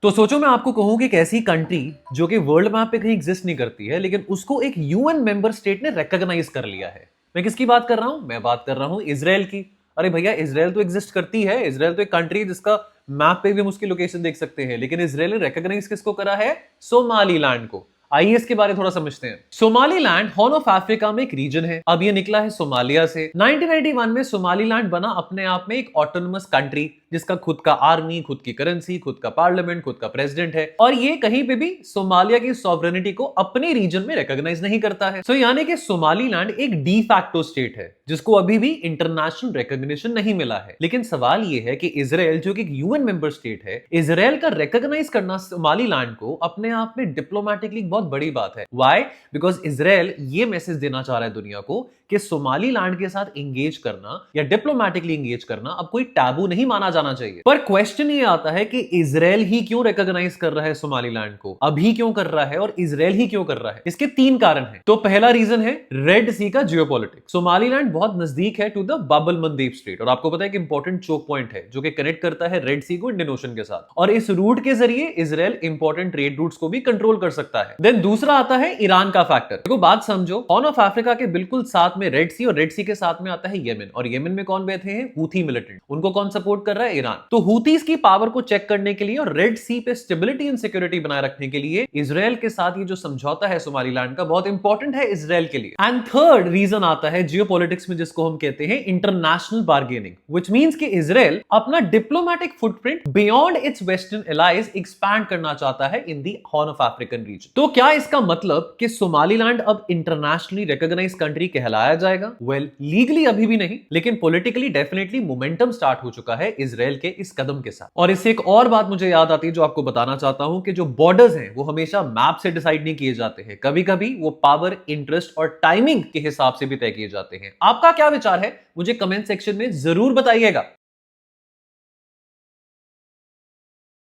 तो सोचो मैं आपको कहूं कि एक ऐसी कंट्री जो कि वर्ल्ड मैप पे कहीं एग्जिस्ट नहीं करती है, लेकिन उसको एक यूएन मेंबर स्टेट ने रिकॉग्नाइज कर लिया है। मैं किसकी बात कर रहा हूं? मैं बात कर रहा हूं इसराइल की। अरे भैया, इसराइल तो एग्जिस्ट करती है। इसराइल तो एक कंट्री है जिसका मैप पे भी हम उसकी लोकेशन देख सकते हैं, लेकिन इसराइल ने रिकॉग्नाइज किसको करा है? सोमालीलैंड को। आइए इसके बारे थोड़ा समझते हैं। सोमालीलैंड हॉर्न ऑफ अफ्रीका में एक रीजन है। अब ये निकला है सोमालिया से। 1991 में सोमालीलैंड बना अपने आप में एक ऑटोनमस कंट्री, जिसका खुद का आर्मी, खुद की करेंसी, खुद का पार्लियामेंट, खुद का प्रेसिडेंट है। और ये कहीं पे भी सोमालिया की सॉवरेनिटी को अपने रीजन में रिकॉग्नाइज नहीं करता है। सो यानी कि सोमालीलैंड एक डी फैक्टो स्टेट है, जिसको अभी भी इंटरनेशनल रिकॉग्निशन नहीं मिला है। लेकिन सवाल ये है कि इसराइल जो कि एक यूएन मेंबर स्टेट है, इसराइल का रिकॉग्नाइज करना सोमालीलैंड को अपने आप में डिप्लोमेटिकली बहुत बड़ी बात है। व्हाई? बिकॉज इसराइल ये मैसेज देना चाह रहा है दुनिया को कि सोमालीलैंड के साथ एंगेज करना या डिप्लोमेटिकली एंगेज करना अब कोई टैबू नहीं माना जाना चाहिए। पर क्वेश्चन ये आता है कि इसराइल ही क्यों रिकॉग्नाइज कर रहा है सोमालीलैंड को, अभी क्यों कर रहा है और इसराइल ही क्यों कर रहा है? इसके तीन कारण हैं। तो पहला रीजन है रेड सी का जियोपॉलिटिक्स। सोमालीलैंड बहुत नजदीक है टू द बाब अल मंदेब स्ट्रेट, और आपको पता है कि इंपॉर्टेंट चोक पॉइंट है जो कि कनेक्ट करता है रेड सी को इंडियन ओशन के साथ, और इस रूट के जरिए इसराइल इंपॉर्टेंट ट्रेड रूट्स को भी कंट्रोल कर सकता है। देन दूसरा आता है ईरान का फैक्टर। देखो बात समझो, हॉर्न ऑफ अफ्रीका के बिल्कुल साथ में रेड सी, और रेड सी के साथ में आता है येमेन, और येमेन में कौन बैठे हैं? Houthi militant. उनको कौन सपोर्ट कर रहा है? ईरान। तो हूथीज की पावर को चेक करने के लिए और रेड सी पे स्टेबिलिटी एंड सिक्योरिटी बनाए रखने के लिए इसराइल के साथ ये जो समझौता है सोमालीलैंड का, बहुत इंपॉर्टेंट है इसराइल के लिए। एंड थर्ड रीजन आता है जियोपॉलिटिक्स में, जिसको हम कहते हैं इंटरनेशनल बार्गेनिंग, व्हिच मींस कि इसराइल अपना diplomatic footprint beyond it's western allies expand करना चाहता है इन दी हॉर्न ऑफ अफ्रीकन रीजन। तो क्या इसका मतलब कि सोमालीलैंड अब इंटरनेशनली रिकॉग्नाइज्ड कंट्री कहलाया जाएगा? वेल, लीगली अभी भी नहीं, लेकिन पॉलिटिकली डेफिनेटली मोमेंटम स्टार्ट हो चुका है इसराइल के इस कदम के साथ। और इससे एक और बात मुझे याद आती है जो आपको बताना चाहता हूं, कि जो बॉर्डर्स हैं वो हमेशा मैप से डिसाइड नहीं किए जाते हैं। कभी कभी वो पावर, इंटरेस्ट और टाइमिंग के हिसाब से भी तय किए जाते हैं। आपका क्या विचार है? मुझे कमेंट सेक्शन में जरूर बताइएगा।